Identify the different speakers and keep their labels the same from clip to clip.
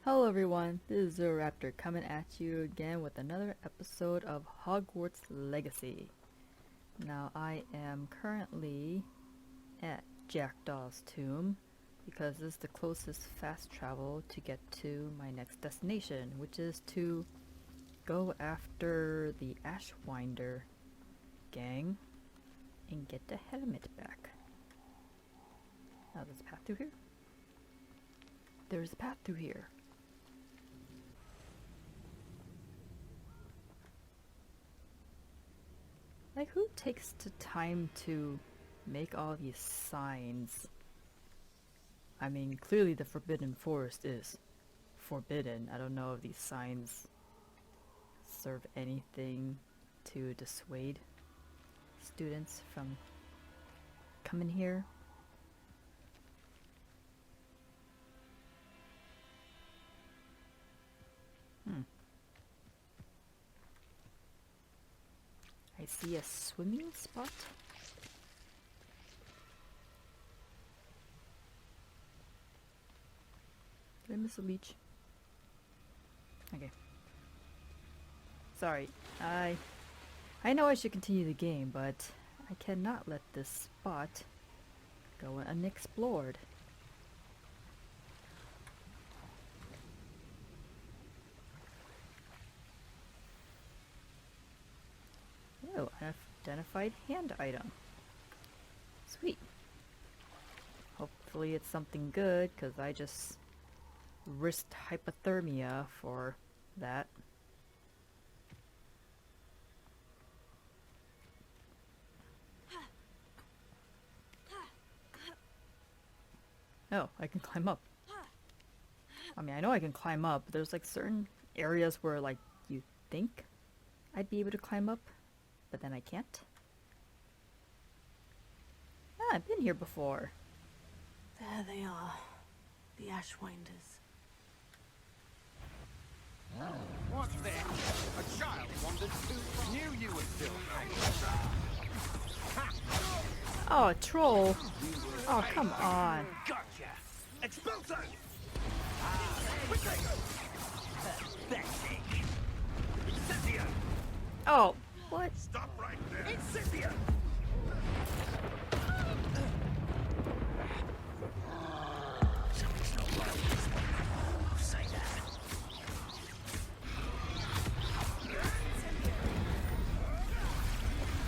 Speaker 1: Hello everyone, this is Raptor coming at you again with another episode of Hogwarts Legacy. Now I am currently at Jackdaw's tomb because this is the closest fast travel to get to my next destination, which is to go after the Ashwinder gang and get the helmet back. Now there's a path through here? There's a path through here. Like, who takes the time to make all these signs? I mean, clearly the Forbidden Forest is forbidden. I don't know if these signs serve anything to dissuade students from coming here. I see a swimming spot. Did I miss a leech? Okay. Sorry. I know I should continue the game, but I cannot let this spot go unexplored. Oh, identified hand item. Sweet. Hopefully it's something good, because I just risked hypothermia for that. Oh, I can climb up. I mean, I know I can climb up, but there's like certain areas where like you think I'd be able to climb up, but then I can't. Ah, I've been here before.
Speaker 2: There they are, the Ashwinders.
Speaker 3: What's this? A child wandered too far. Knew you were still
Speaker 1: Oh, a troll. Oh, come on.
Speaker 3: Gotcha! Expulso! Pathetic! Incendio!
Speaker 1: Oh, what?
Speaker 3: Stop right there! Incendio! Something's not right. I'll say that.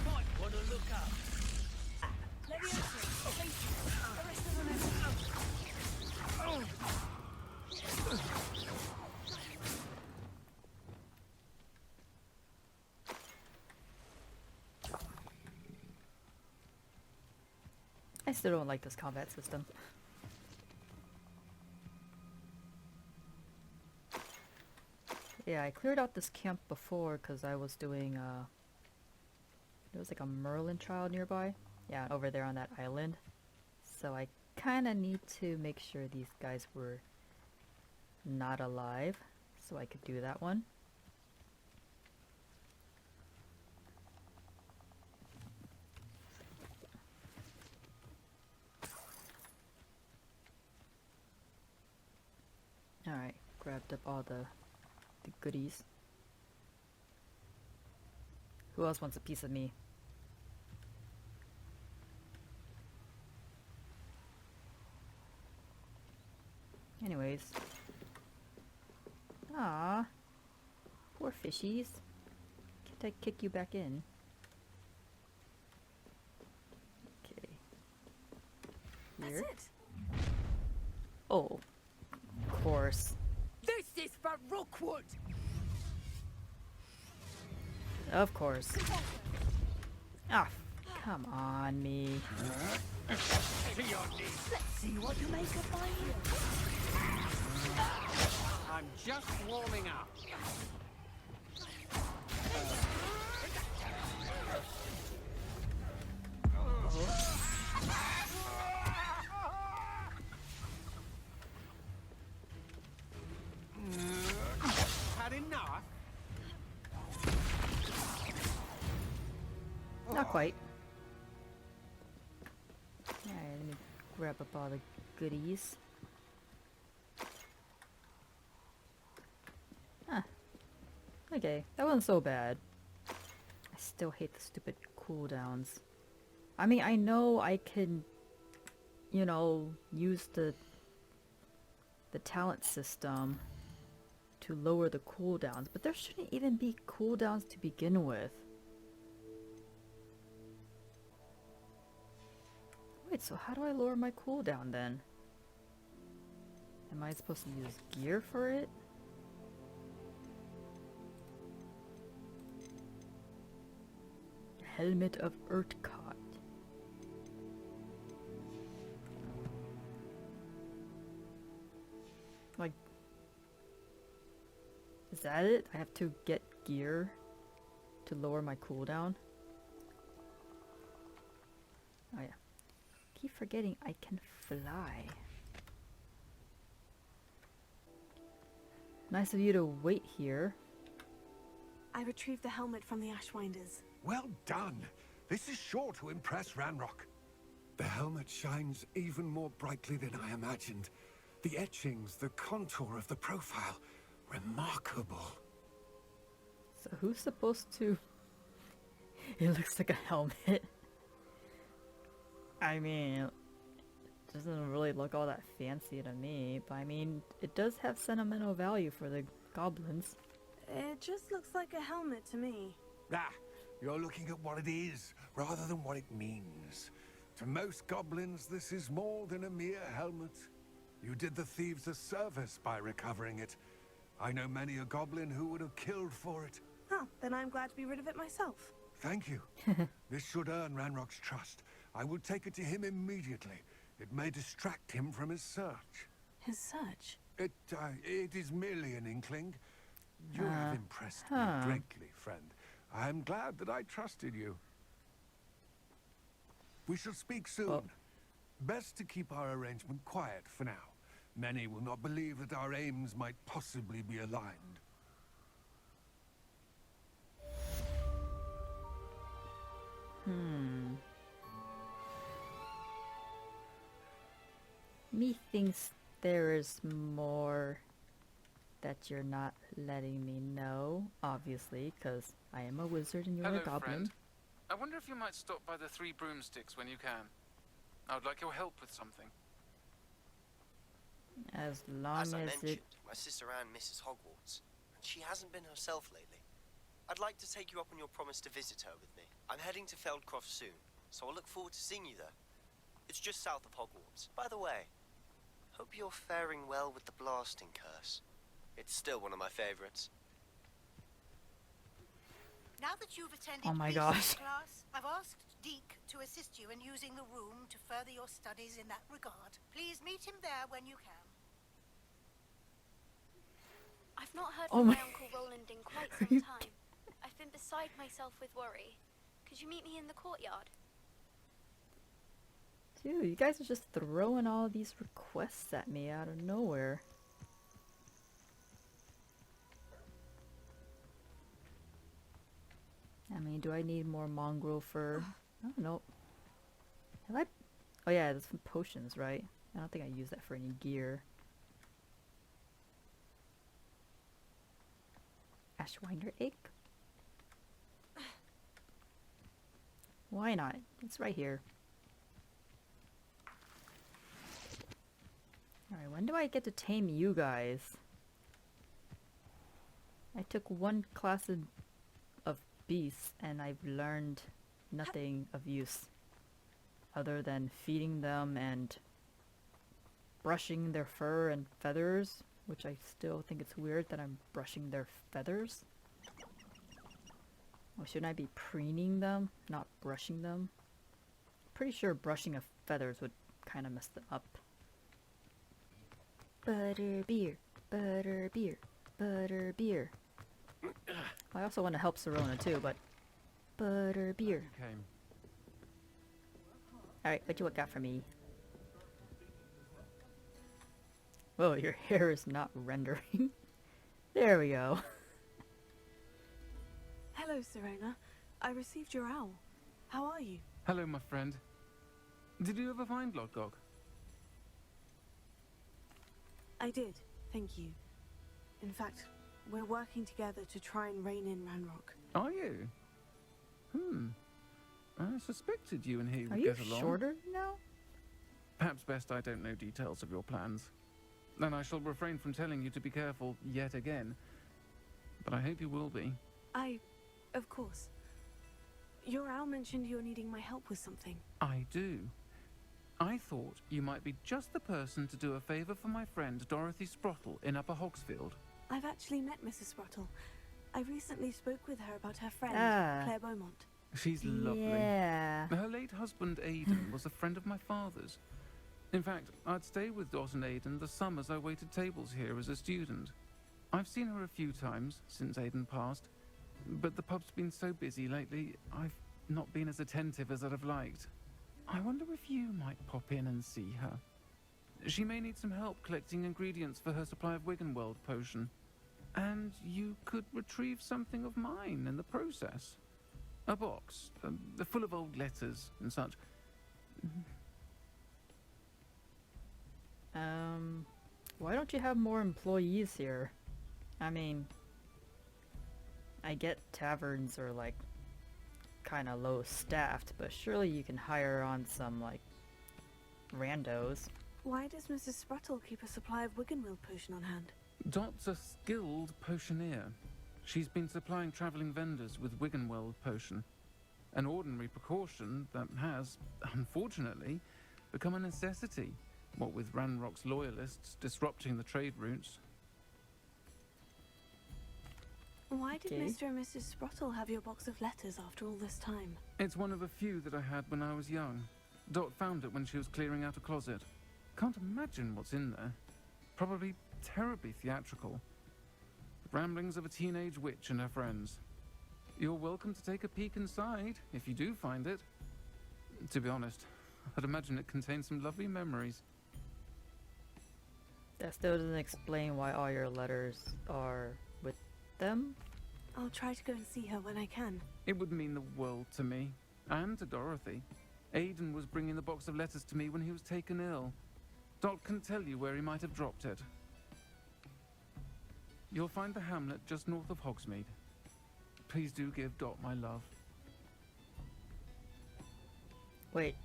Speaker 3: Might want to look up.
Speaker 1: I still don't like this combat system. Yeah, I cleared out this camp before because I was doing, there was like a Merlin trial nearby. Yeah, over there on that island. So I kinda need to make sure these guys were not alive, so I could do that one. Alright, grabbed up all the goodies. Who else wants a piece of me? Anyways. Ah, poor fishies. Can't I kick you back in? Okay. Here.
Speaker 2: That's it.
Speaker 1: Oh, of course.
Speaker 2: This is for Rookwood.
Speaker 1: Of course. Ah, come on, me.
Speaker 3: To your knees.
Speaker 2: Let's see what you make of my
Speaker 3: I'm just warming up. Had enough?
Speaker 1: Not quite. Alright, let me grab up all the goodies. Okay, that wasn't so bad. I still hate the stupid cooldowns. I mean, I know I can, you know, use the talent system to lower the cooldowns, but there shouldn't even be cooldowns to begin with. Wait, so how do I lower my cooldown then? Am I supposed to use gear for it? Helmet of Urtkot. Like, is that it? I have to get gear to lower my cooldown? Oh yeah. Keep forgetting I can fly. Nice of you to wait here.
Speaker 2: I retrieved the helmet from the Ashwinders.
Speaker 4: Well done. This is sure to impress Ranrock. The helmet shines even more brightly than I imagined. The etchings, the contour of the profile, remarkable.
Speaker 1: So who's supposed to... It looks like a helmet. I mean, it doesn't really look all that fancy to me, but I mean, it does have sentimental value for the goblins.
Speaker 2: It just looks like a helmet to me.
Speaker 4: Ah, you're looking at what it is, rather than what it means. To most goblins, this is more than a mere helmet. You did the thieves a service by recovering it. I know many a goblin who would have killed for it.
Speaker 2: Huh, then I'm glad to be rid of it myself.
Speaker 4: Thank you. This should earn Ranrock's trust. I will take it to him immediately. It may distract him from his search.
Speaker 2: His search?
Speaker 4: It is merely an inkling. You have impressed me greatly, friend. I am glad that I trusted you. We shall speak soon.
Speaker 1: Well,
Speaker 4: best to keep our arrangement quiet for now. Many will not believe that our aims might possibly be aligned.
Speaker 1: Methinks there is more that you're not letting me know, obviously, because I am a wizard and you're
Speaker 5: Hello,
Speaker 1: a goblin.
Speaker 5: friend. I wonder if you might stop by the Three Broomsticks when you can. I would like your help with something.
Speaker 1: As long
Speaker 6: As I
Speaker 1: as
Speaker 6: mentioned,
Speaker 1: it...
Speaker 6: my sister Anne misses Hogwarts, and she hasn't been herself lately. I'd like to take you up on your promise to visit her with me. I'm heading to Feldcroft soon, so I'll look forward to seeing you there. It's just south of Hogwarts. By the way, hope you're faring well with the blasting curse. It's still one of my favorites.
Speaker 7: Now that you've attended
Speaker 1: Oh my
Speaker 7: research
Speaker 1: gosh.
Speaker 7: class, I've asked Deke to assist you in using the room to further your studies in that regard. Please meet him there when you can.
Speaker 8: I've not heard
Speaker 1: Oh
Speaker 8: from
Speaker 1: my-
Speaker 8: my Uncle Roland in quite some time. I've been beside myself with worry. Could you meet me in the courtyard?
Speaker 1: Dude, you guys are just throwing all these requests at me out of nowhere. I mean, do I need more mongrel fur? I don't know. Have I... Oh yeah, that's from potions, right? I don't think I use that for any gear. Ashwinder egg? Why not? It's right here. Alright, when do I get to tame you guys? I took one class of beasts and I've learned nothing of use. Other than feeding them and brushing their fur and feathers. Which I still think it's weird that I'm brushing their feathers. Or shouldn't I be preening them, not brushing them? Pretty sure brushing of feathers would kind of mess them up. Butter beer, butter beer, butter beer. I also want to help Serona too, but butter beer.
Speaker 5: Came.
Speaker 1: Alright, what you got for me? Whoa, your hair is not rendering. There we go.
Speaker 2: Hello, Serena. I received your owl. How are you?
Speaker 5: Hello, my friend. Did you ever find Lodgok?
Speaker 2: I did, thank you. In fact, We're working together to try and rein in Ranrock.
Speaker 5: Are you? I suspected you and he
Speaker 1: Are
Speaker 5: would
Speaker 1: you
Speaker 5: get along.
Speaker 1: shorter now?
Speaker 5: Perhaps best I don't know details of your plans. And I shall refrain from telling you to be careful yet again. But I hope you will be.
Speaker 2: Of course. Your owl mentioned you're needing my help with something.
Speaker 5: I do. I thought you might be just the person to do a favour for my friend Dorothy Sprottle in Upper Hogsfield.
Speaker 2: I've actually met Mrs. Sprottle. I recently spoke with her about her friend,
Speaker 1: Ah.
Speaker 2: Claire Beaumont.
Speaker 5: She's lovely.
Speaker 1: Yeah.
Speaker 5: Her late husband Aidan was a friend of my father's. In fact, I'd stay with Dot and Aidan the summers I waited tables here as a student. I've seen her a few times since Aidan passed, but the pub's been so busy lately, I've not been as attentive as I'd have liked. I wonder if you might pop in and see her. She may need some help collecting ingredients for her supply of Wiggenweld potion. And you could retrieve something of mine in the process. A box, full of old letters and such.
Speaker 1: Why don't you have more employees here? I mean, I get taverns are like kind of low staffed, but surely you can hire on some like randos.
Speaker 2: Why does Mrs. Sprottle keep a supply of Wiggenweld potion on hand?
Speaker 5: Dot's a skilled potioneer. She's been supplying travelling vendors with Wiggenweld potion. An ordinary precaution that has, unfortunately, become a necessity, what with Ranrock's loyalists disrupting the trade routes.
Speaker 2: Why did
Speaker 1: Okay.
Speaker 2: Mr. and Mrs. Sprottle have your box of letters after all this time?
Speaker 5: It's one of a few that I had when I was young. Dot found it when she was clearing out a closet. Can't imagine what's in there. Probably terribly theatrical. The ramblings of a teenage witch and her friends. You're welcome to take a peek inside, if you do find it. To be honest, I'd imagine it contains some lovely memories.
Speaker 1: That still doesn't explain why all your letters are with them.
Speaker 2: I'll try to go and see her when I can.
Speaker 5: It would mean the world to me, and to Dorothy. Aidan was bringing the box of letters to me when he was taken ill. Dot can tell you where he might have dropped it. You'll find the hamlet just north of Hogsmeade. Please do give Dot my love.
Speaker 1: Wait.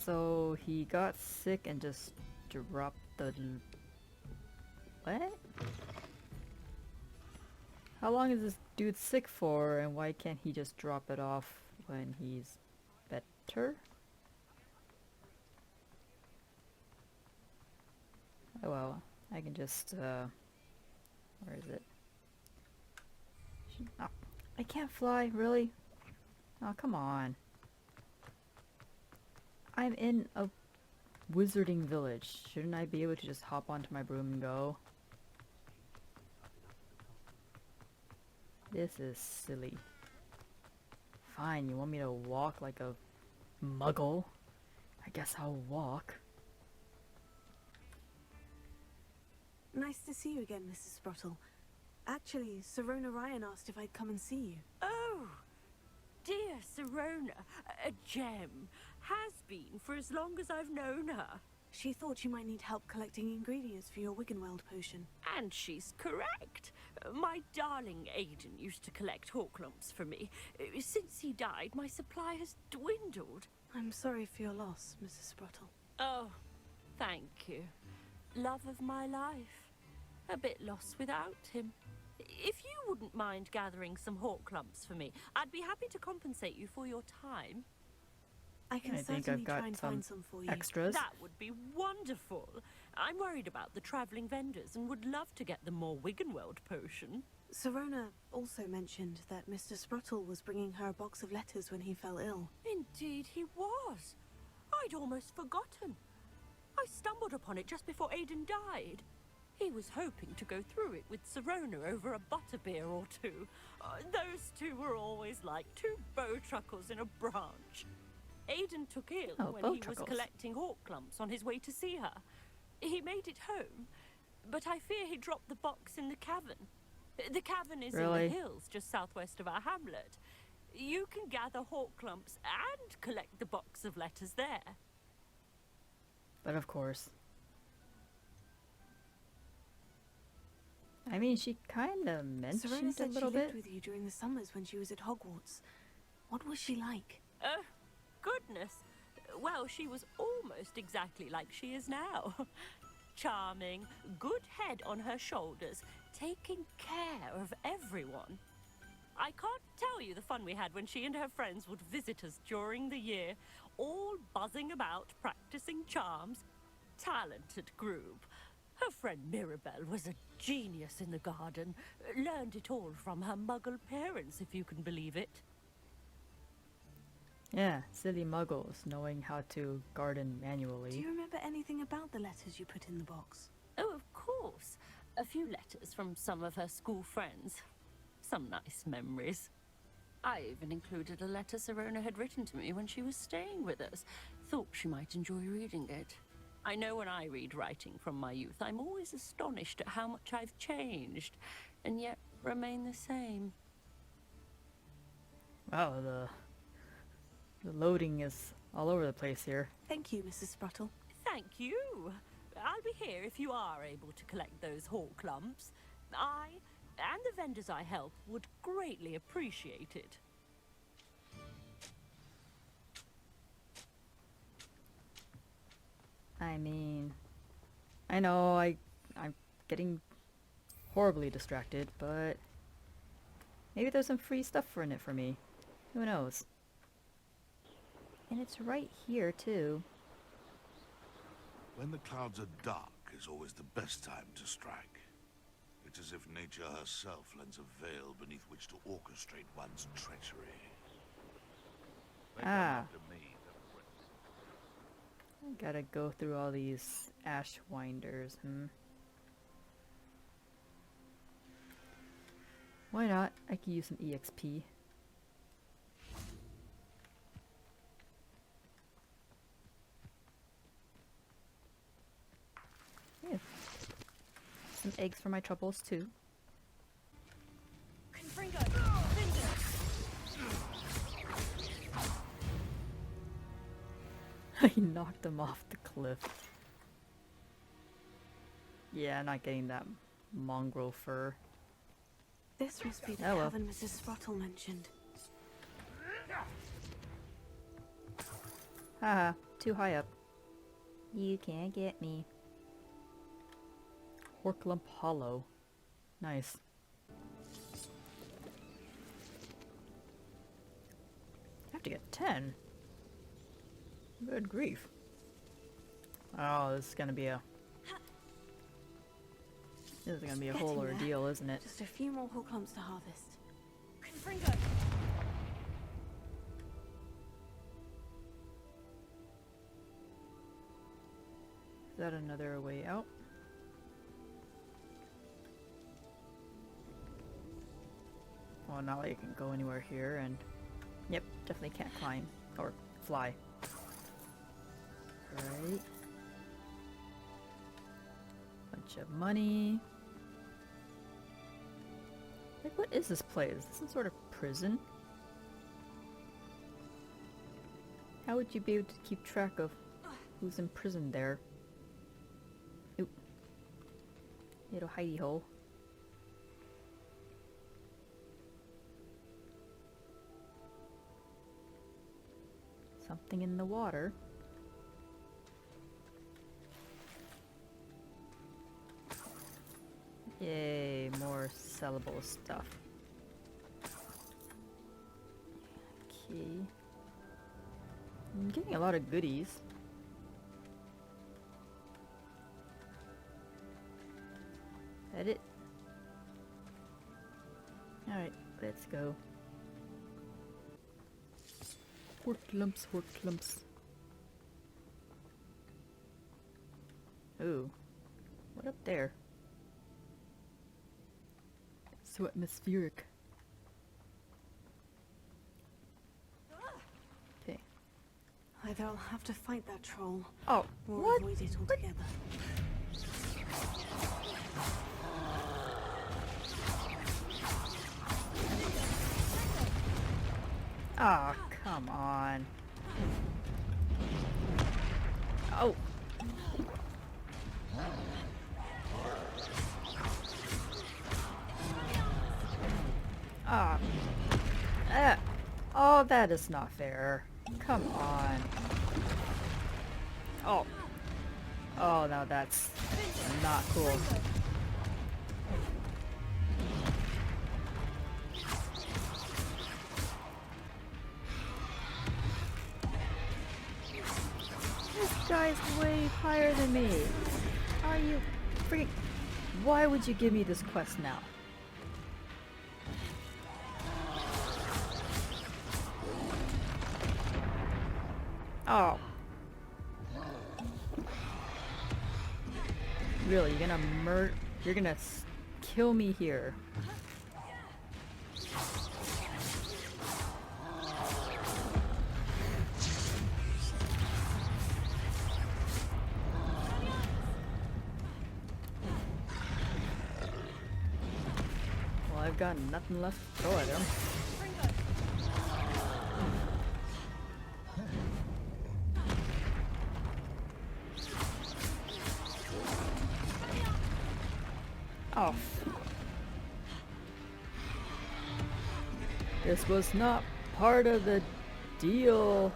Speaker 1: So he got sick and just dropped the... What? How long is this dude sick for, and why can't he just drop it off when he's better? Oh well, I can just, where is it? Oh, I can't fly, really? Oh, come on. I'm in a wizarding village. Shouldn't I be able to just hop onto my broom and go? This is silly. Fine, you want me to walk like a muggle? I guess I'll walk.
Speaker 2: Nice to see you again, Mrs. Sprottle. Actually, Sirona Ryan asked if I'd come and see you.
Speaker 9: Oh, dear Sirona, a gem. Has been for as long as I've known her.
Speaker 2: She thought you might need help collecting ingredients for your Wiggenweld potion.
Speaker 9: And she's correct. My darling Aidan used to collect Horklumps for me. Since he died, my supply has dwindled.
Speaker 2: I'm sorry for your loss, Mrs. Sprottle.
Speaker 9: Oh, thank you. Love of my life. A bit lost without him. If you wouldn't mind gathering some Horklumps for me, I'd be happy to compensate you for your time.
Speaker 2: I can
Speaker 1: I think
Speaker 2: certainly
Speaker 1: I've
Speaker 2: try
Speaker 1: got
Speaker 2: and find some for you.
Speaker 1: extras.
Speaker 9: That would be wonderful. I'm worried about the travelling vendors and would love to get them more Wiggenweld potion.
Speaker 2: Sirona also mentioned that Mr. Sprottle was bringing her a box of letters when he fell ill.
Speaker 9: Indeed he was. I'd almost forgotten. I stumbled upon it just before Aidan died. He was hoping to go through it with Sirona over a butterbeer or two. Those two were always like two bowtruckles in a branch. Aidan took ill
Speaker 1: Oh,
Speaker 9: when he was
Speaker 1: bowtruckles.
Speaker 9: collecting Horklumps on his way to see her. He made it home, but I fear he dropped the box in the cavern. The cavern is in
Speaker 1: Really?
Speaker 9: the hills just southwest of our hamlet. You can gather Horklumps and collect the box of letters there.
Speaker 1: But of course. I mean, she kind of
Speaker 2: Serona
Speaker 1: mentioned a
Speaker 2: said she
Speaker 1: little
Speaker 2: lived
Speaker 1: bit.
Speaker 2: with you during the summers when she was at Hogwarts. What was she like?
Speaker 9: Oh, goodness. Well, she was almost exactly like she is now. Charming, good head on her shoulders, taking care of everyone. I can't tell you the fun we had when she and her friends would visit us during the year, all buzzing about, practicing charms. Talented group. Her friend Mirabelle was a genius in the garden. Learned it all from her muggle parents, if you can believe it.
Speaker 1: Yeah, silly muggles knowing how to garden
Speaker 2: Do
Speaker 1: manually.
Speaker 2: you remember anything about the letters you put in the box?
Speaker 9: Oh, of course. A few letters from some of her school friends. Some nice memories. I even included a letter Serona had written to me when she was staying with us. Thought she might enjoy reading it. I know when I read writing from my youth, I'm always astonished at how much I've changed, and yet remain the same.
Speaker 1: Wow, the loading is all over the place here.
Speaker 2: Thank you, Mrs. Spruttle.
Speaker 9: Thank you. I'll be here if you are able to collect those Horklumps. I and the vendors I help would greatly appreciate it.
Speaker 1: I mean, I know I'm getting horribly distracted, but maybe there's some free stuff in it for me. Who knows? And it's right here too.
Speaker 10: When the clouds are dark is always the best time to strike. It's as if nature herself lends a veil beneath which to orchestrate one's treachery. They come
Speaker 1: Ah.
Speaker 10: after me, the prince.
Speaker 1: Gotta go through all these ash winders, Why not? I could use some EXP. Yeah. Some eggs for my troubles too. I knocked him off the cliff. Yeah, I'm not getting that mongrel fur.
Speaker 2: This must be the
Speaker 1: Oh well.
Speaker 2: cavern Mrs. Spruttle mentioned.
Speaker 1: Haha, too high up. You can't get me. Horklump Hollow. Nice. I have to get 10. Good grief. Oh, this is gonna be a whole
Speaker 2: Getting there.
Speaker 1: ordeal, isn't it?
Speaker 2: Just a few more Horklumps to harvest.
Speaker 1: Is that another way out? Well, not like I can go anywhere here, and yep, definitely can't climb or fly. Right. Bunch of money. Like, what is this place? Is this some sort of prison? How would you be able to keep track of who's imprisoned there? Oop. Little hidey hole. Something in the water. Yay, more sellable stuff. Okay. I'm getting a lot of goodies. Is that it? Alright, let's go. Horklumps, Horklumps. Ooh. What up there? So atmospheric. Okay.
Speaker 2: Either I'll have to fight that troll,
Speaker 1: Oh,
Speaker 2: or
Speaker 1: what?
Speaker 2: avoid it altogether.
Speaker 1: Oh, come on. Oh. Ah. Oh, that is not fair. Come on. Oh. Oh, now that's not cool. This guy's way higher than me. Are you freaking... Why would you give me this quest now? Oh. Really, you're gonna kill me here. Well, I've got nothing left to throw at him. Oh. This was not part of the deal.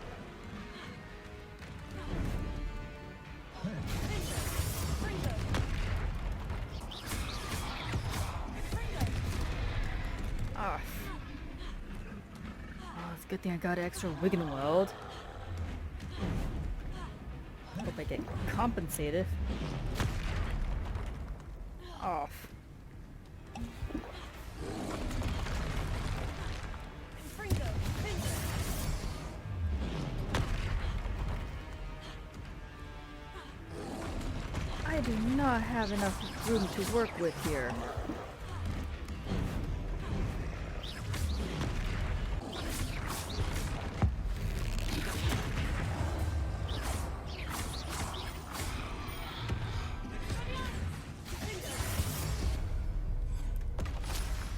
Speaker 1: Ah. Oh, it's a good thing I got extra Wigan Weld. Hope I get compensated. Off. I do not have enough room to work with here.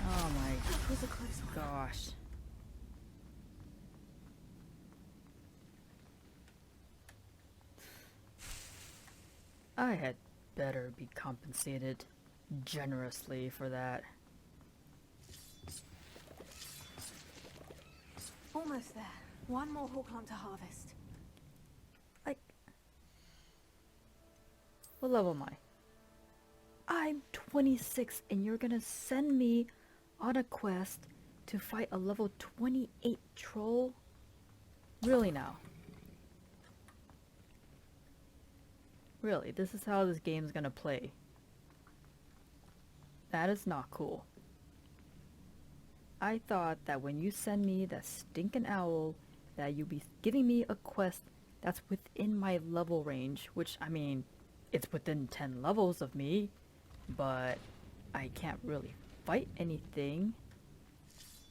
Speaker 1: Oh my
Speaker 2: That was a close one.
Speaker 1: gosh. I had better be compensated generously for that.
Speaker 2: Almost there. One more Hawklump to harvest.
Speaker 1: Like, what level am I? I'm 26 and you're gonna send me on a quest to fight a level 28 troll? Really now? Really, this is how this game's gonna play. That is not cool. I thought that when you send me that stinking owl, that you'd be giving me a quest that's within my level range, which, I mean, it's within 10 levels of me, but I can't really fight anything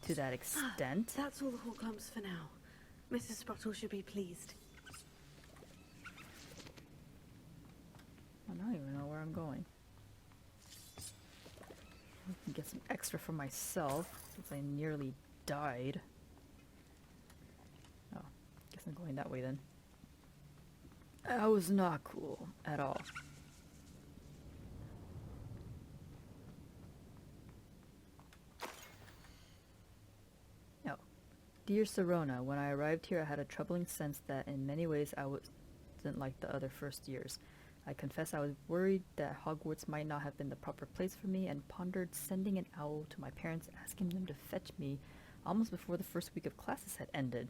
Speaker 1: to that extent.
Speaker 2: That's all the Hawklumps for now. Mrs. Sprottle should be pleased.
Speaker 1: I don't even know where I'm going. I can get some extra for myself since I nearly died. Oh, guess I'm going that way then. That was not cool at all. Oh. Dear Serona, when I arrived here I had a troubling sense that in many ways I wasn't like the other first years. I confess I was worried that Hogwarts might not have been the proper place for me and pondered sending an owl to my parents asking them to fetch me almost before the first week of classes had ended.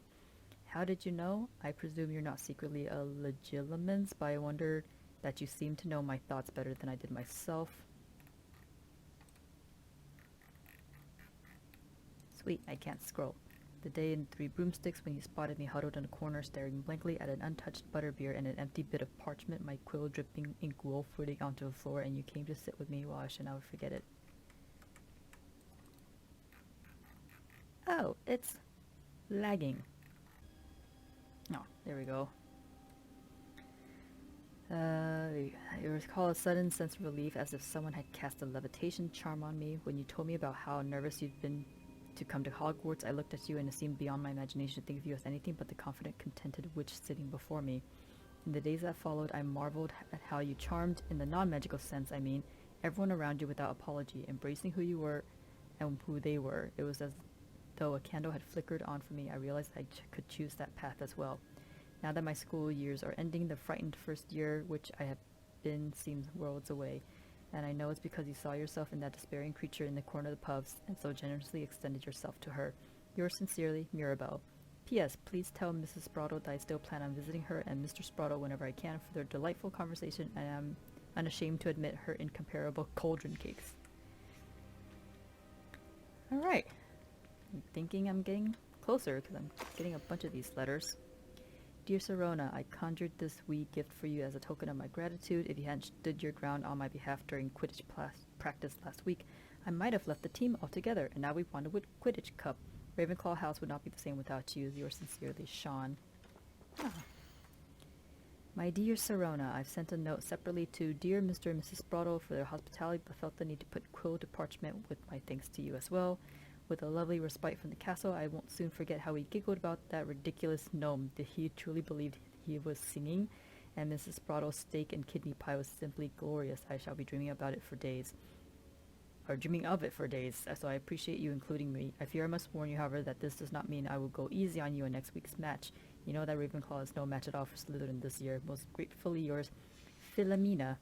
Speaker 1: How did you know? I presume you're not secretly a legilimens, but I wondered that you seemed to know my thoughts better than I did myself. Sweet, I can't scroll. The day in 3 broomsticks when you spotted me huddled in a corner staring blankly at an untouched butterbeer and an empty bit of parchment, my quill dripping ink woefully onto the floor, and you came to sit with me. Well, I should never forget it. Oh, it's lagging. Oh, there we go. I recall a sudden sense of relief as if someone had cast a levitation charm on me. When you told me about how nervous you'd been to come to Hogwarts, I looked at you and it seemed beyond my imagination to think of you as anything but the confident, contented witch sitting before me. In the days that followed, I marveled at how you charmed, in the non-magical sense I mean, everyone around you without apology, embracing who you were and who they were. It was as though a candle had flickered on for me, I realized I could choose that path as well. Now that my school years are ending, the frightened first year, which I have been, seems worlds away. And I know it's because you saw yourself in that despairing creature in the corner of the pubs, and so generously extended yourself to her. Yours sincerely, Mirabelle. P.S. Please tell Mrs. Sprottle that I still plan on visiting her and Mr. Sprottle whenever I can for their delightful conversation, and I'm unashamed to admit her incomparable cauldron cakes. Alright. I'm thinking I'm getting closer, because I'm getting a bunch of these letters. Dear Sirona, I conjured this wee gift for you as a token of my gratitude. If you hadn't stood your ground on my behalf during Quidditch practice last week, I might have left the team altogether, and now we've won the Quidditch Cup. Ravenclaw House would not be the same without you. Yours sincerely, Sean. Ah. My dear Sirona, I've sent a note separately to dear Mr. and Mrs. Sprottle for their hospitality, but felt the need to put quill to parchment with my thanks to you as well. With a lovely respite from the castle, I won't soon forget how we giggled about that ridiculous gnome. Did he truly believe he was singing? And Mrs. Sprottle's steak and kidney pie was simply glorious. I shall be dreaming about it for days. Or dreaming of it for days, so I appreciate you including me. I fear I must warn you, however, that this does not mean I will go easy on you in next week's match. You know that Ravenclaw is no match at all for Slytherin this year. Most gratefully yours, Philomena.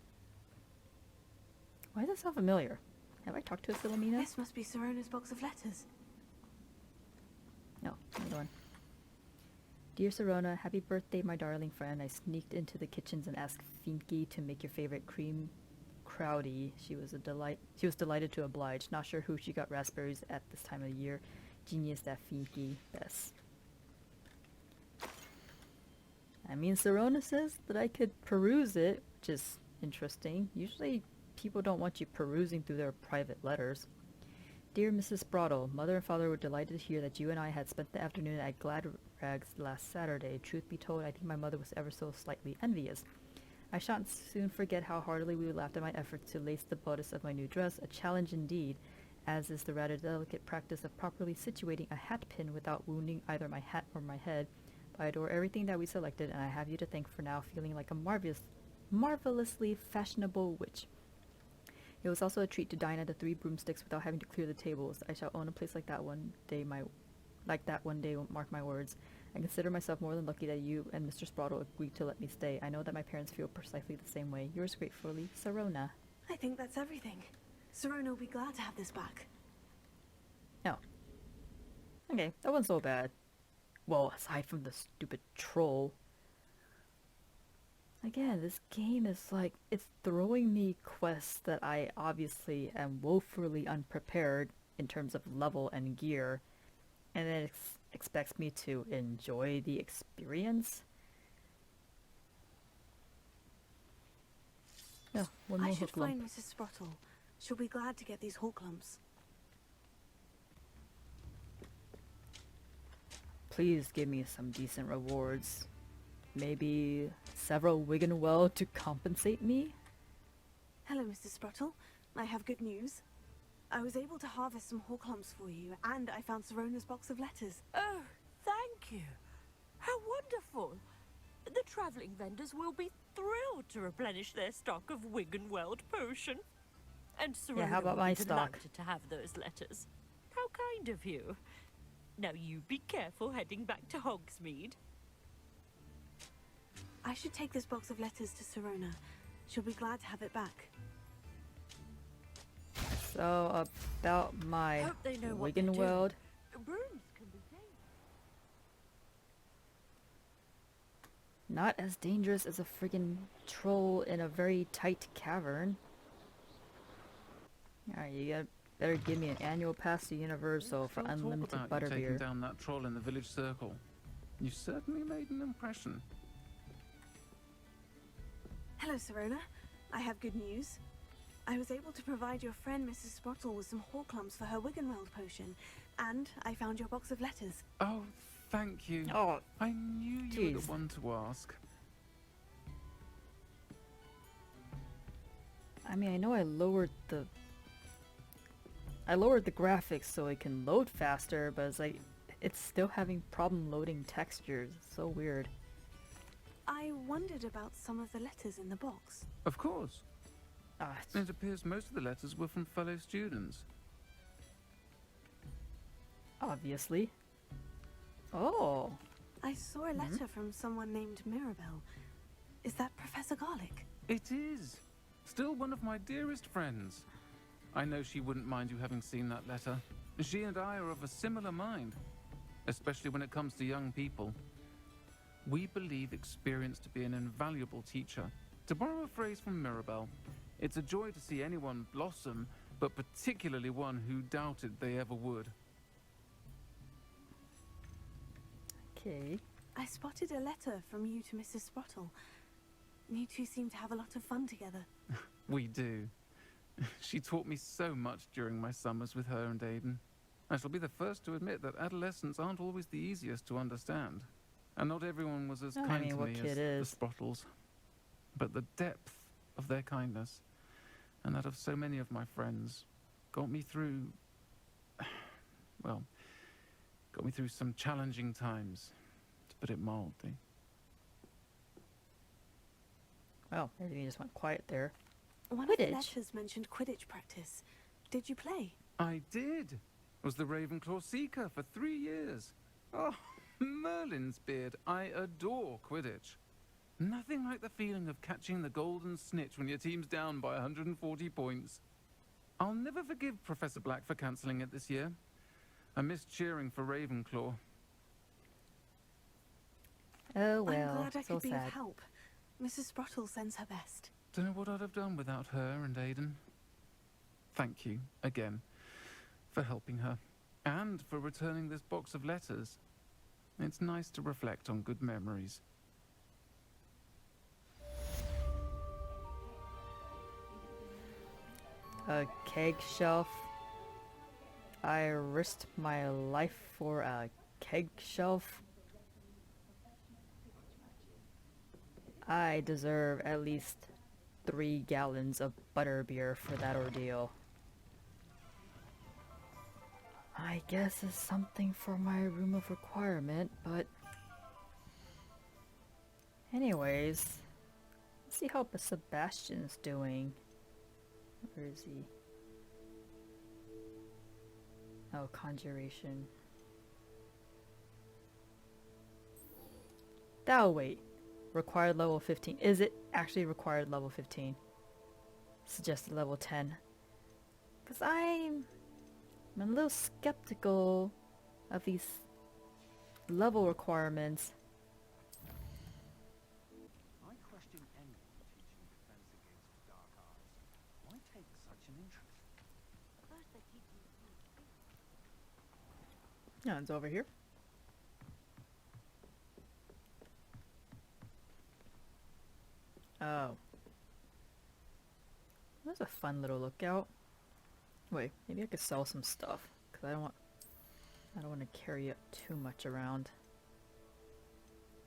Speaker 1: Why does that sound familiar? Have I talked to a Philomena?
Speaker 2: This must be Sirona's box of letters.
Speaker 1: No, another one. Dear Sirona, happy birthday, my darling friend. I sneaked into the kitchens and asked Finky to make your favorite cream crowdy. She was delighted to oblige. Not sure who she got raspberries at this time of the year. Genius, that Finky. Best. I mean, Sirona says that I could peruse it, which is interesting. Usually people don't want you perusing through their private letters. Dear Mrs. Sprottle, Mother and Father were delighted to hear that you and I had spent the afternoon at Glad Rags last Saturday. Truth be told, I think my mother was ever so slightly envious. I shan't soon forget how heartily we laughed at my efforts to lace the bodice of my new dress, a challenge indeed, as is the rather delicate practice of properly situating a hat pin without wounding either my hat or my head. But I adore everything that we selected, and I have you to thank for now feeling like a marvelously fashionable witch. It was also a treat to dine at the Three Broomsticks without having to clear the tables. I shall own a place like that one day, mark my words. I consider myself more than lucky that you and Mr. Sprottle agreed to let me stay. I know that my parents feel precisely the same way. Yours gratefully, Sirona.
Speaker 2: I think that's everything. Sirona will be glad to have this back.
Speaker 1: No. Okay, that wasn't so bad. Well, aside from the stupid troll. Again, this game is like, it's throwing me quests that I obviously am woefully unprepared in terms of level and gear, and then it expects me to enjoy the experience. No, one more
Speaker 2: I should
Speaker 1: hook lump.
Speaker 2: find Mrs. Sprottle. She'll be glad to get these hawk lumps.
Speaker 1: Please give me some decent rewards. Maybe several Wiggenweld to compensate me?
Speaker 2: Hello, Mrs. Sprottle. I have good news. I was able to harvest some hawk lumps for you, and I found Sirona's box of letters.
Speaker 9: Oh, thank you. How wonderful. The travelling vendors will be thrilled to replenish their stock of Wiggenweld potion. And Sirona
Speaker 1: how about
Speaker 9: will
Speaker 1: my
Speaker 9: be
Speaker 1: stock?
Speaker 9: delighted to have those letters. How kind of you. Now you be careful heading back to Hogsmeade.
Speaker 2: I should take this box of letters to Sirona. She'll be glad to have it back.
Speaker 1: So, about my
Speaker 9: Hope they know what they're
Speaker 1: Wiggenweld.
Speaker 9: Brooms can be dangerous.
Speaker 1: Not as dangerous as a friggin' troll in a very tight cavern. Alright, you better give me an annual pass to Universal for
Speaker 5: Still talk
Speaker 1: unlimited
Speaker 5: about you taking
Speaker 1: butterbeer.
Speaker 5: down that troll in the village circle. You certainly made an impression.
Speaker 2: Hello, Sirona. I have good news. I was able to provide your friend Mrs. Sprottle with some hawk lumps for her Wiggenweld potion, and I found your box of letters.
Speaker 5: Oh, thank you.
Speaker 1: Oh,
Speaker 5: I knew you were
Speaker 1: jeez.
Speaker 5: the one to ask.
Speaker 1: I mean, I know I lowered the graphics so it can load faster, but it's like, it's still having problem loading textures. It's so weird.
Speaker 2: I wondered about some of the letters in the box.
Speaker 5: Of course.
Speaker 1: Ah,
Speaker 5: It appears most of the letters were from fellow students.
Speaker 1: Obviously. Oh.
Speaker 2: I saw a letter from someone named Mirabelle. Is that Professor Garlick?
Speaker 5: It is. Still one of my dearest friends. I know she wouldn't mind you having seen that letter. She and I are of a similar mind, especially when it comes to young people. We believe experience to be an invaluable teacher. To borrow a phrase from Mirabelle, it's a joy to see anyone blossom, but particularly one who doubted they ever would.
Speaker 1: Okay.
Speaker 2: I spotted a letter from you to Mrs. Sprottle. You two seem to have a lot of fun together.
Speaker 5: We do. She taught me so much during my summers with her and Aiden. I shall be the first to admit that adolescents aren't always the easiest to understand. And not everyone was as kind to me as the Sprottles. But the depth of their kindness, and that of so many of my friends, got me through... well, got me through some challenging times, to put it mildly.
Speaker 1: Well, everything just went quiet there.
Speaker 2: One of the letters mentioned Quidditch practice. Did you play?
Speaker 5: I did. Was the Ravenclaw Seeker for 3 years. Oh, Merlin's beard. I adore Quidditch. Nothing like the feeling of catching the golden snitch when your team's down by 140 points. I'll never forgive Professor Black for cancelling it this year. I missed cheering for Ravenclaw.
Speaker 1: Oh well,
Speaker 2: I'm glad I
Speaker 1: so
Speaker 2: could be
Speaker 1: sad.
Speaker 2: of help. Mrs. Sprottle sends her best.
Speaker 5: Don't know what I'd have done without her and Aiden. Thank you, again, for helping her. And for returning this box of letters. It's nice to reflect on good memories.
Speaker 1: A keg shelf. I risked my life for a keg shelf. I deserve at least 3 gallons of butterbeer for that ordeal. I guess it's something for my room of requirement, but... Anyways, let's see how Sebastian's doing. Where is he? Oh, conjuration. That'll wait. Required level 15. Is it actually required level 15? Suggested level 10. Because I'm a little skeptical of these level requirements.
Speaker 3: I question anyone teaching defense against the dark arts. Why take such an interest?
Speaker 1: Yeah, it's over here. Oh. That's a fun little lookout. Wait, maybe I could sell some stuff, because I don't want to carry it too much around.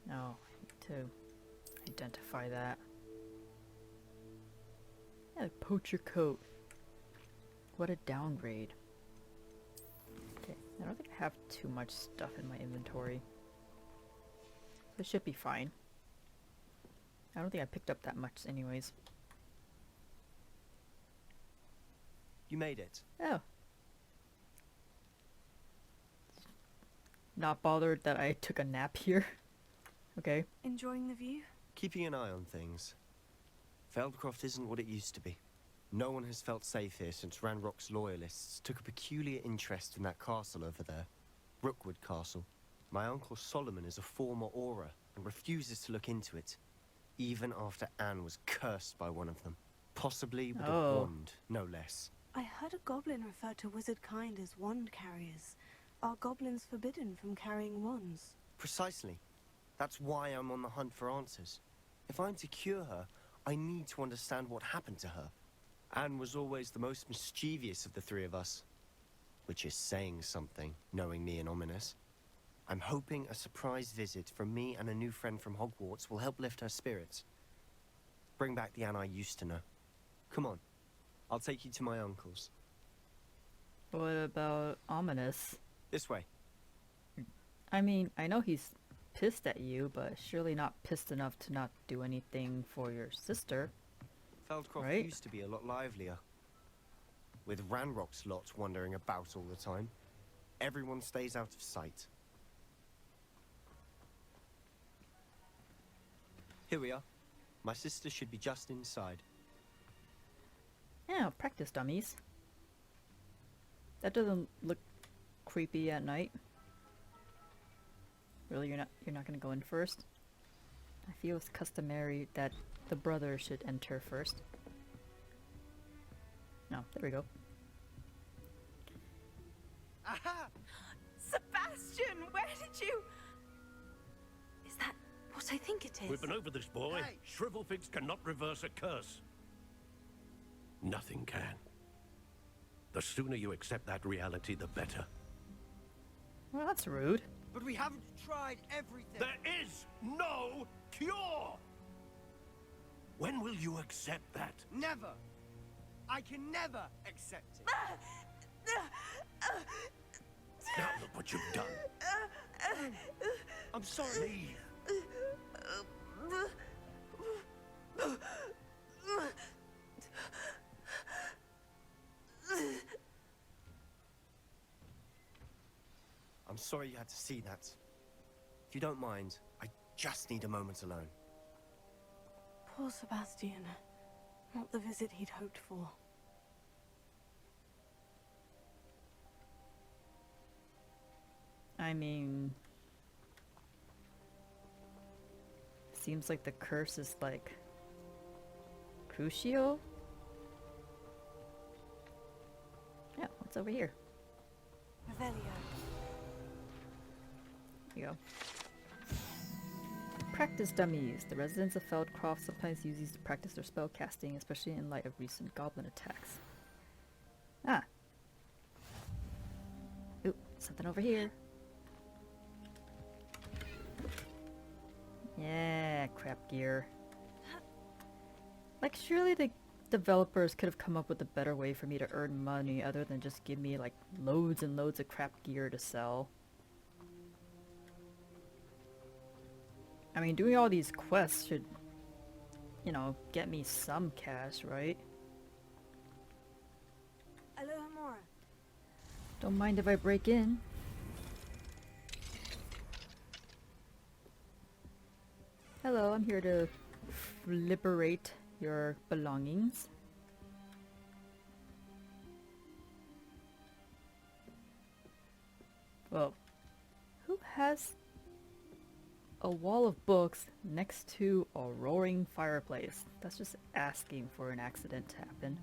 Speaker 1: No, I need to identify that. Yeah, poacher coat. What a downgrade. Okay, I don't think I have too much stuff in my inventory. So it should be fine. I don't think I picked up that much anyways.
Speaker 6: You made it.
Speaker 1: Oh. Not bothered that I took a nap here. Okay.
Speaker 2: Enjoying the view?
Speaker 6: Keeping an eye on things. Feldcroft isn't what it used to be. No one has felt safe here since Ranrock's loyalists took a peculiar interest in that castle over there. Rookwood Castle. My uncle Solomon is a former Auror and refuses to look into it. Even after Anne was cursed by one of them. Possibly with a wand, no less.
Speaker 2: I heard a goblin refer to wizard kind as wand carriers. Are goblins forbidden from carrying wands?
Speaker 6: Precisely. That's why I'm on the hunt for answers. If I'm to cure her, I need to understand what happened to her. Anne was always the most mischievous of the three of us. Which is saying something, knowing me and ominous. I'm hoping a surprise visit from me and a new friend from Hogwarts will help lift her spirits. Bring back the Anne I used to know. Come on. I'll take you to my uncle's.
Speaker 1: What about ominous?
Speaker 6: This way.
Speaker 1: I mean, I know he's pissed at you, but surely not pissed enough to not do anything for your sister.
Speaker 6: Feldcroft used to be a lot livelier. With Ranrock's lot wandering about all the time. everyone stays out of sight. Here we are. My sister should be just inside.
Speaker 1: Yeah, practice dummies. That doesn't look creepy at night. Really, you're not gonna go in first? I feel it's customary that the brother should enter first. No, there we go.
Speaker 2: Aha! Sebastian, where did you... Is that what I think it is?
Speaker 11: We've been over this, boy.
Speaker 6: Hey.
Speaker 11: Shrivelfigs cannot reverse a curse. Nothing can. The sooner you accept that reality, the better.
Speaker 1: Well, that's rude.
Speaker 6: But we haven't tried everything.
Speaker 11: There is no cure! When will you accept that?
Speaker 6: Never. I can never accept it.
Speaker 11: Now look what you've done.
Speaker 6: I'm sorry.
Speaker 11: Leave.
Speaker 6: I'm sorry you had to see that. If you don't mind, I just need a moment alone.
Speaker 2: Poor Sebastian. Not the visit he'd hoped for.
Speaker 1: I mean... Seems like the curse is like... Crucio? Yeah, what's over here?
Speaker 2: Revelio.
Speaker 1: Here you go. Practice dummies. The residents of Feldcroft sometimes use these to practice their spell casting, especially in light of recent goblin attacks. Ah. Ooh, something over here. Yeah, crap gear. Like, surely the developers could have come up with a better way for me to earn money other than just give me, like, loads and loads of crap gear to sell. I mean, doing all these quests should, you know, get me some cash, right?
Speaker 2: Aloha Mora.
Speaker 1: Don't mind if I break in. Hello, I'm here to liberate your belongings. Well, who has a wall of books next to a roaring fireplace? That's just asking for an accident to happen.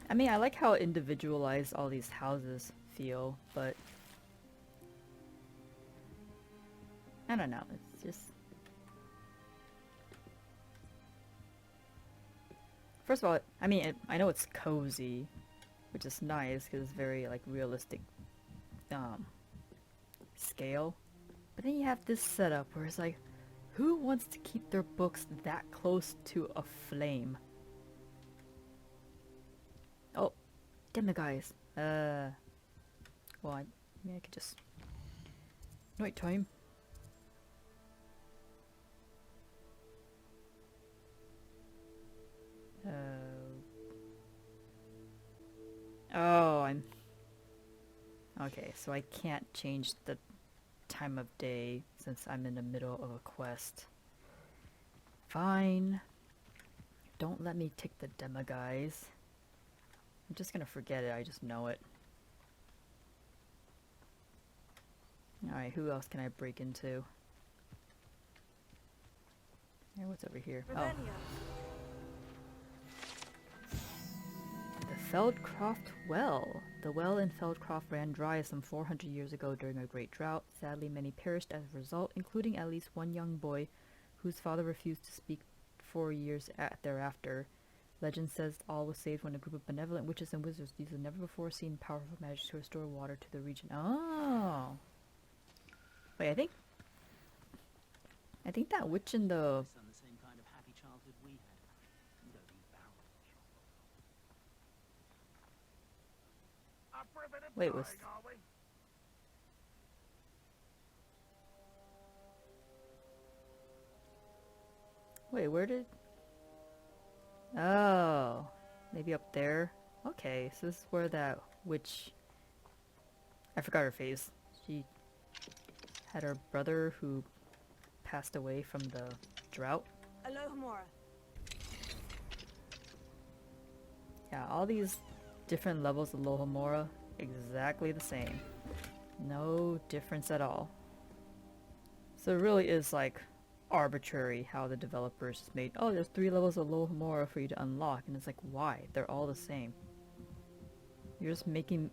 Speaker 1: I mean, I like how individualized all these houses feel, but I don't know, it's just... First of all, I mean, I know it's cozy, which is nice because it's very, like, realistic scale. But then you have this setup where it's like, who wants to keep their books that close to a flame? Oh, demi-guys. Well, I mean, I could just... Night time. Oh, I'm... Okay, so I can't change the time of day since I'm in the middle of a quest. Fine. Don't let me take the demo, guys. I'm just gonna forget it, I just know it. Alright, who else can I break into? Hey, what's over here? Oh.
Speaker 2: Revelio.
Speaker 1: The Feldcroft Well. The well in Feldcroft ran dry some 400 years ago during a great drought. Sadly, many perished as a result, including at least one young boy whose father refused to speak for years thereafter. Legend says all was saved when a group of benevolent witches and wizards used a never-before-seen powerful magic to restore water to the region. Oh! Wait, I think that witch in the... Wait, was... Wait, where did... Oh. Maybe up there? Okay, so this is where that witch... I forgot her face. She had her brother who passed away from the drought.
Speaker 2: Alohomora.
Speaker 1: Yeah, all these different levels of Lohomora, exactly the same. No difference at all. So it really is like arbitrary how the developers just made, oh, there's 3 levels of Lohomora for you to unlock, and it's like, why? They're all the same. You're just making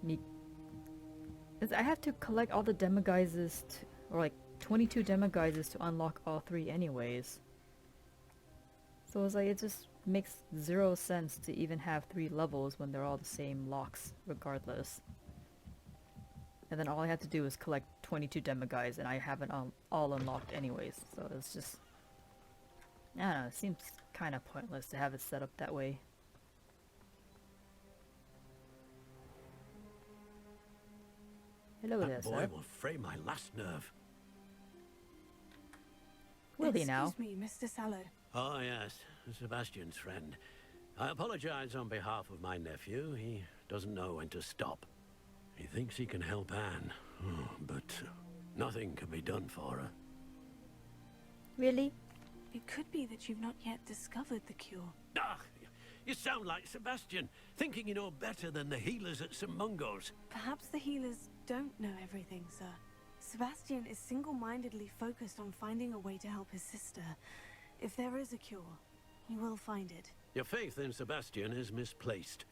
Speaker 1: me... I have to collect all the Demiguises, or like 22 Demiguises to unlock all 3 anyways. So it's like, it just makes 0 sense to even have 3 levels when they're all the same locks regardless. And then all I have to do is collect 22 Demiguises and I have it all unlocked anyways. So it's just... I don't know, it seems kind of pointless to have it set up that way. Hello there,
Speaker 11: That boy
Speaker 1: sir.
Speaker 11: will fray my last nerve.
Speaker 1: Will he now?
Speaker 2: Excuse me, Mr. Sallow.
Speaker 11: Oh, yes, Sebastian's friend. I apologize on behalf of my nephew. He doesn't know when to stop. He thinks he can help Anne, but nothing can be done for her.
Speaker 1: Really?
Speaker 2: It could be that you've not yet discovered the cure.
Speaker 11: Ah, you sound like Sebastian, thinking you know better than the healers at St. Mungo's.
Speaker 2: Perhaps the healers don't know everything, sir. Sebastian is single-mindedly focused on finding a way to help his sister. If there is a cure, he will find it.
Speaker 11: Your faith in Sebastian is misplaced.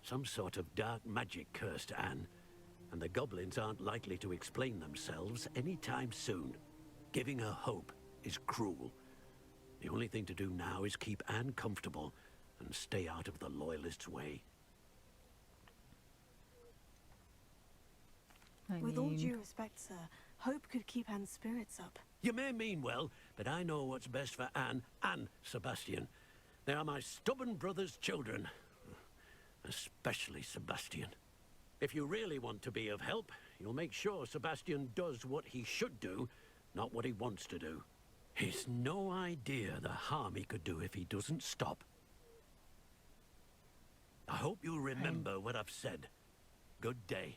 Speaker 11: Some sort of dark magic cursed Anne, and the goblins aren't likely to explain themselves anytime soon. Giving her hope is cruel. The only thing to do now is keep Anne comfortable and stay out of the Loyalists' way.
Speaker 2: With all due respect, sir, hope could keep Anne's spirits up.
Speaker 11: You may mean well, but I know what's best for Anne and Sebastian. They are my stubborn brother's children. Especially Sebastian. If you really want to be of help, you'll make sure Sebastian does what he should do, not what he wants to do. He's no idea the harm he could do if he doesn't stop. I hope you'll remember what I've said. Good day.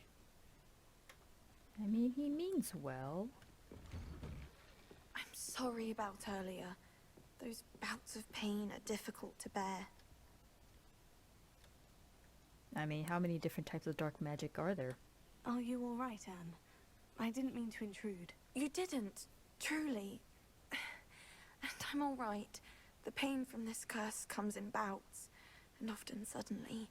Speaker 1: I mean, he means well.
Speaker 8: I'm sorry about earlier. Those bouts of pain are difficult to bear.
Speaker 1: I mean, how many different types of dark magic are there?
Speaker 2: Are you all right, Anne? I didn't mean to intrude.
Speaker 8: You didn't, truly. And I'm all right. The pain from this curse comes in bouts, and often suddenly.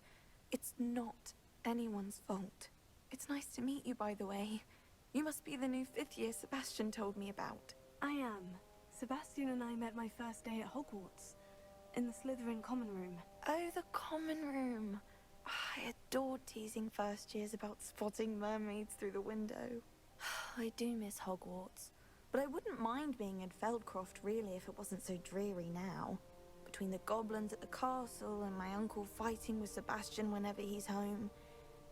Speaker 8: It's not anyone's fault. It's nice to meet you, by the way. You must be the new 5th year Sebastian told me about.
Speaker 2: I am. Sebastian and I met my first day at Hogwarts, in the Slytherin common room.
Speaker 8: Oh, the common room. I adored teasing first years about spotting mermaids through the window. I do miss Hogwarts, but I wouldn't mind being in Feldcroft really if it wasn't so dreary now. Between the goblins at the castle and my uncle fighting with Sebastian whenever he's home,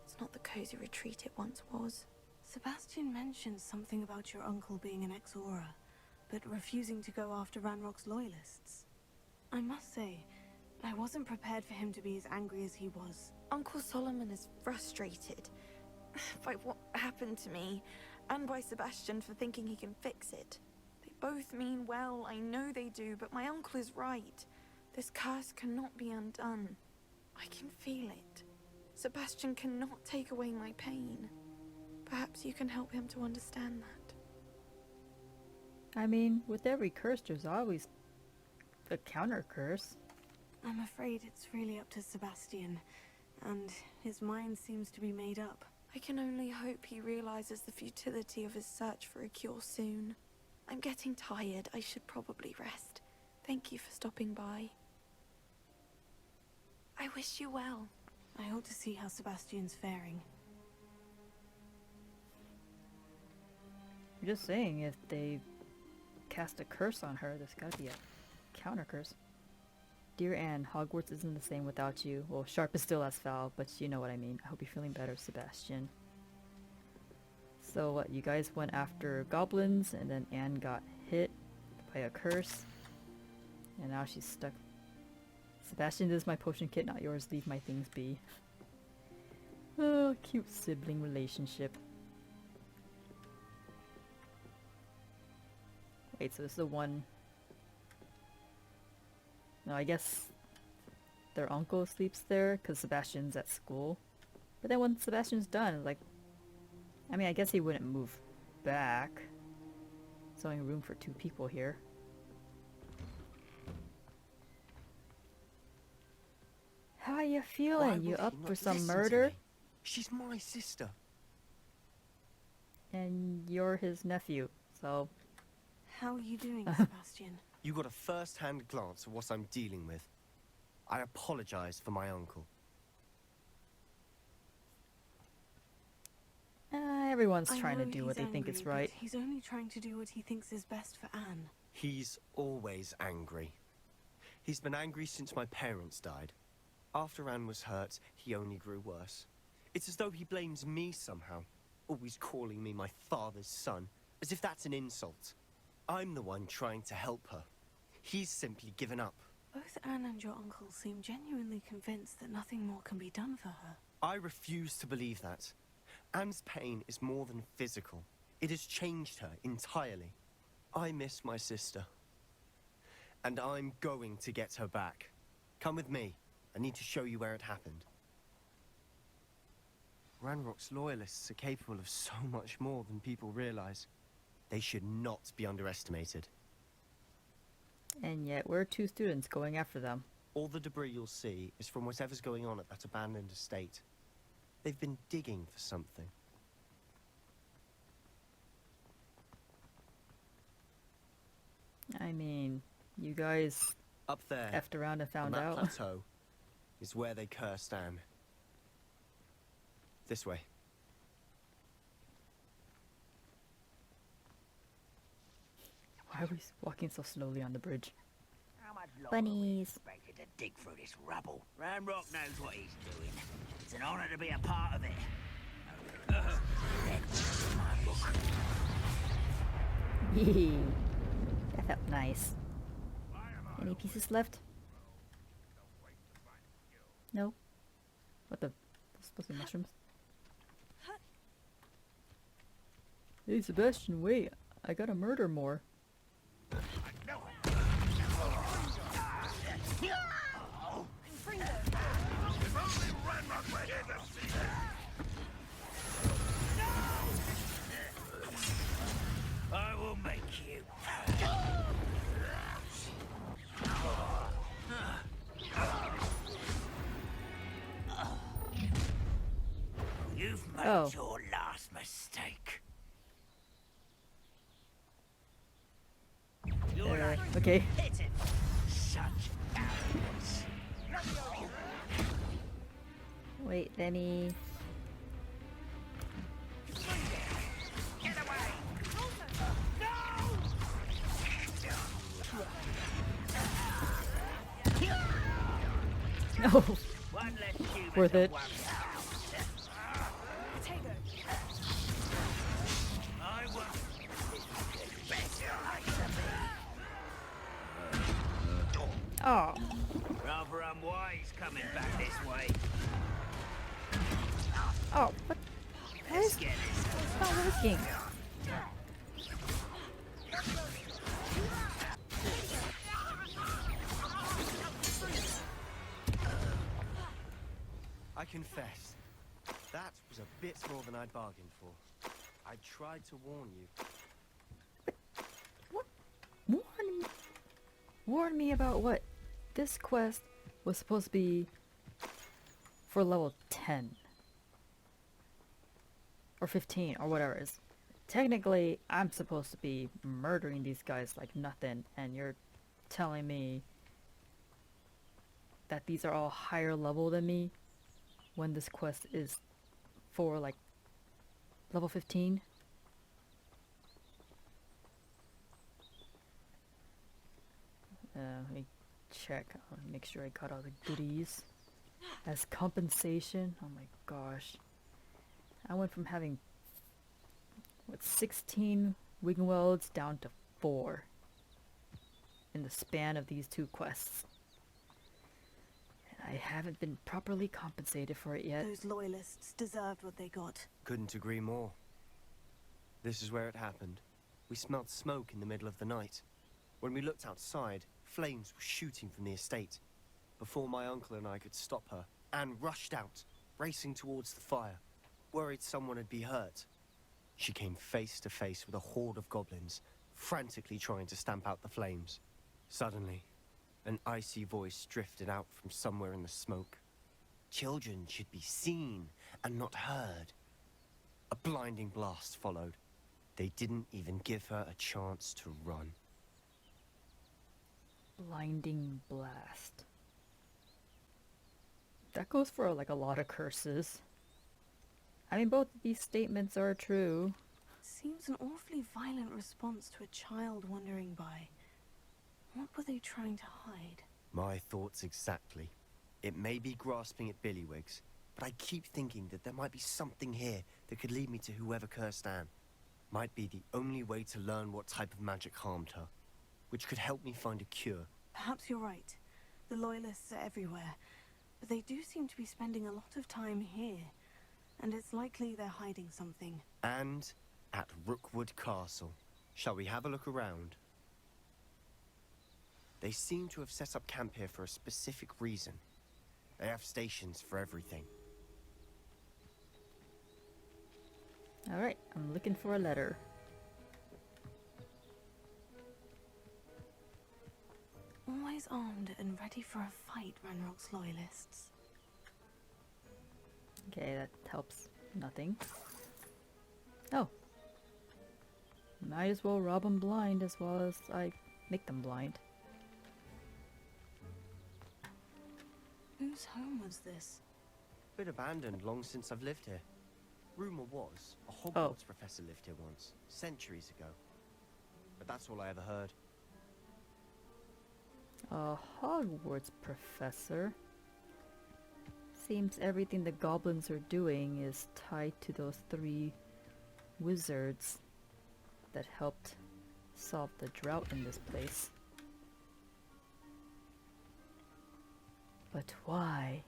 Speaker 8: it's not the cozy retreat it once was.
Speaker 2: Sebastian mentioned something about your uncle being an ex-Auror, but refusing to go after Ranrock's loyalists. I must say, I wasn't prepared for him to be as angry as he was.
Speaker 8: Uncle Solomon is frustrated by what happened to me, and by Sebastian for thinking he can fix it. They both mean well, I know they do, but my uncle is right. This curse cannot be undone. I can feel it. Sebastian cannot take away my pain. Perhaps you can help him to understand that.
Speaker 1: I mean, with every curse, there's always a counter curse.
Speaker 2: I'm afraid it's really up to Sebastian, and his mind seems to be made up.
Speaker 8: I can only hope he realizes the futility of his search for a cure soon. I'm getting tired. I should probably rest. Thank you for stopping by. I wish you well.
Speaker 2: I ought to see how Sebastian's faring.
Speaker 1: I'm just saying, if they cast a curse on her, there's gotta be a counter curse. Dear Anne, Hogwarts isn't the same without you. Well, Sharp is still as foul, but you know what I mean. I hope you're feeling better, Sebastian. So what, you guys went after goblins, and then Anne got hit by a curse, and now she's stuck. Sebastian, this is my potion kit, not yours. Leave my things be. Oh, cute sibling relationship. Wait, so this is the one... No, I guess their uncle sleeps there because Sebastian's at school. But then when Sebastian's done, like... I mean, I guess he wouldn't move back. There's only room for 2 people here. How are you
Speaker 6: Why
Speaker 1: feeling? You
Speaker 6: will he
Speaker 1: up
Speaker 6: not
Speaker 1: for some
Speaker 6: listen to
Speaker 1: murder?
Speaker 6: me? She's my sister.
Speaker 1: And you're his nephew, so...
Speaker 2: How are you doing, Sebastian?
Speaker 6: You got a first-hand glance of what I'm dealing with. I apologize for my uncle.
Speaker 1: Everyone's
Speaker 2: I
Speaker 1: trying to
Speaker 2: know
Speaker 1: do what
Speaker 2: he's
Speaker 1: they think is
Speaker 2: angry, but
Speaker 1: right.
Speaker 2: He's only trying to do what he thinks is best for Anne.
Speaker 6: He's always angry. He's been angry since my parents died. After Anne was hurt, he only grew worse. It's as though he blames me somehow, always calling me my father's son, as if that's an insult. I'm the one trying to help her. He's simply given up.
Speaker 2: Both Anne and your uncle seem genuinely convinced that nothing more can be done for her.
Speaker 6: I refuse to believe that. Anne's pain is more than physical. It has changed her entirely. I miss my sister. And I'm going to get her back. Come with me. I need to show you where it happened. Ranrock's loyalists are capable of so much more than people realize. They should not be underestimated.
Speaker 1: And yet, we're 2 students going after them.
Speaker 6: All the debris you'll see is from whatever's going on at that abandoned estate. They've been digging for something.
Speaker 1: I mean, you guys
Speaker 6: Up there,
Speaker 1: effed around and found
Speaker 6: on that
Speaker 1: out.
Speaker 6: plateau, is where they cursed Anne. This way.
Speaker 1: Why are we walking so slowly on the bridge?
Speaker 12: How much longer
Speaker 1: Bunnies.
Speaker 12: expected to dig through this rubble? Ramrock knows what he's doing. It's an honor to be a part of it. That's my book.
Speaker 1: Yee. That felt nice. Any pieces left? No. What the? Those supposed to be mushrooms? Hey Sebastian, wait. I gotta murder more.
Speaker 12: I will make you. You've made your last mistake.
Speaker 1: Okay.
Speaker 12: Hit it. Such arrogance.
Speaker 1: Wait, let me...
Speaker 12: Get away.
Speaker 1: No!
Speaker 12: One less human
Speaker 1: Worth
Speaker 12: to
Speaker 1: it.
Speaker 12: worry about. I want
Speaker 1: Oh.
Speaker 12: rather unwise coming back this way.
Speaker 1: Oh, what? Why is
Speaker 12: Let's get this.
Speaker 1: it's not working?
Speaker 6: I confess, that was a bit more than I'd bargained for. I tried to warn you.
Speaker 1: Warn me about what? This quest was supposed to be for level 10. Or 15, or whatever it is. Technically, I'm supposed to be murdering these guys like nothing, and you're telling me that these are all higher level than me when this quest is for like level 15? Let me check. Make sure I got all the goodies. As compensation, oh my gosh. I went from having, what, 16 Wiggenwelds down to 4 in the span of these 2 quests. I haven't been properly compensated for it yet.
Speaker 2: Those loyalists deserved what they got.
Speaker 6: Couldn't agree more. This is where it happened. We smelled smoke in the middle of the night. When we looked outside, flames were shooting from the estate. Before my uncle and I could stop her, Anne rushed out, racing towards the fire, worried someone had been hurt. She came face to face with a horde of goblins, frantically trying to stamp out the flames. Suddenly, an icy voice drifted out from somewhere in the smoke. Children should be seen and not heard. A blinding blast followed. They didn't even give her a chance to run.
Speaker 1: Blinding blast. That goes for like a lot of curses. I mean, both of these statements are true.
Speaker 2: Seems an awfully violent response to a child wandering by. What were they trying to hide?
Speaker 6: My thoughts exactly. It may be grasping at Billywigs, but I keep thinking that there might be something here that could lead me to whoever cursed Anne. Might be the only way to learn what type of magic harmed her, which could help me find a cure.
Speaker 2: Perhaps you're right. The Loyalists are everywhere, but they do seem to be spending a lot of time here, and it's likely they're hiding something.
Speaker 6: And at Rookwood Castle. Shall we have a look around? They seem to have set up camp here for a specific reason. They have stations for everything.
Speaker 1: Alright, I'm looking for a letter.
Speaker 2: Always armed and ready for a fight, Ranrock's Loyalists.
Speaker 1: Okay, that helps nothing. Oh. Might as well rob them blind as well as I make them blind.
Speaker 2: Whose home was this?
Speaker 6: Been abandoned long since I've lived here. Rumor was, a Hogwarts professor lived here once, centuries ago. But that's all I ever heard.
Speaker 1: A Hogwarts professor? Seems everything the goblins are doing is tied to those 3 wizards that helped solve the drought in this place. But why?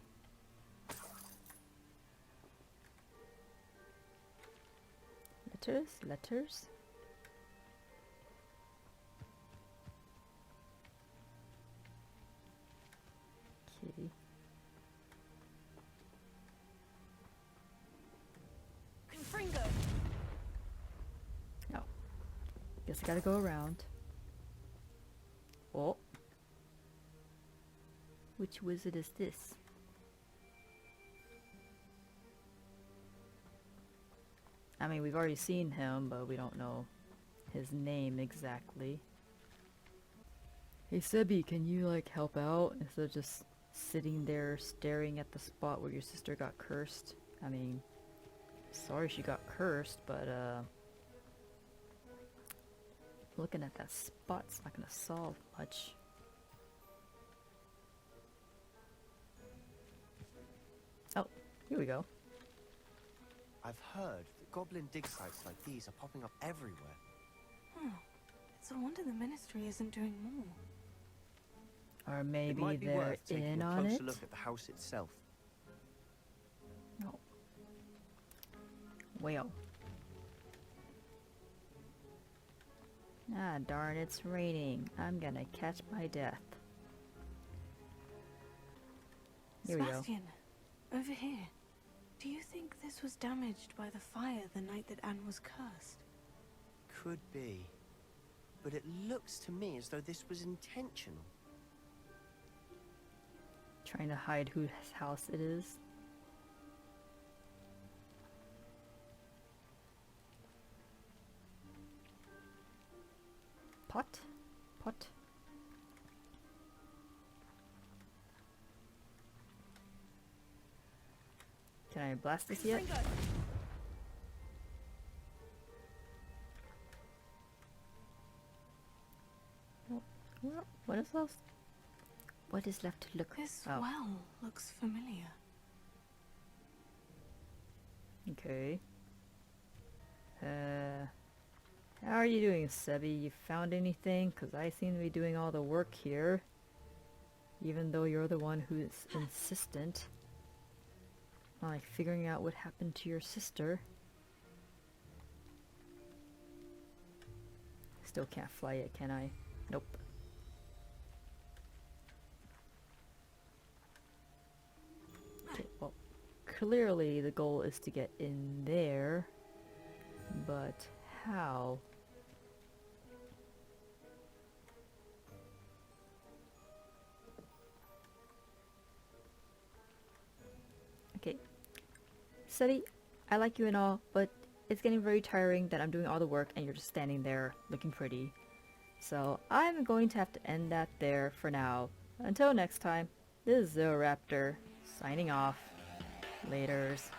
Speaker 1: Letters? Letters? Okay.
Speaker 2: Confringo!
Speaker 1: Oh. Guess I gotta go around. Oh. Which wizard is this? I mean, we've already seen him, but we don't know his name exactly. Hey Sebi, can you like help out instead of just sitting there staring at the spot where your sister got cursed? I mean, sorry she got cursed, but looking at that spot's not gonna solve much. Oh, here we go.
Speaker 6: I've heard that goblin dig sites like these are popping up everywhere.
Speaker 2: It's a wonder the Ministry isn't doing more.
Speaker 1: Or
Speaker 6: It
Speaker 1: maybe
Speaker 6: might be
Speaker 1: they're
Speaker 6: worth taking
Speaker 1: in
Speaker 6: a
Speaker 1: on
Speaker 6: closer
Speaker 1: it?
Speaker 6: look at the house itself.
Speaker 1: No. Well. Ah, darn, it's raining. I'm gonna catch my death. Here we go.
Speaker 2: Sebastian, over here. Do you think this was damaged by the fire the night that Anne was cursed?
Speaker 6: Could be. But it looks to me as though this was intentional.
Speaker 1: Trying to hide whose house it is. Pot? Pot? Can I blast this yet? What is this? What is left to look?
Speaker 2: This
Speaker 1: Oh,
Speaker 2: well looks familiar.
Speaker 1: okay. How are you doing, Sebi? You found anything? Cause I seem to be doing all the work here. Even though you're the one who's insistent on like figuring out what happened to your sister. Still can't fly yet, can I? Nope. Okay, well, clearly the goal is to get in there, but how? Okay. Seti, I like you and all, but it's getting very tiring that I'm doing all the work and you're just standing there looking pretty. So I'm going to have to end that there for now. Until next time, this is Zero Raptor, signing off. Laters.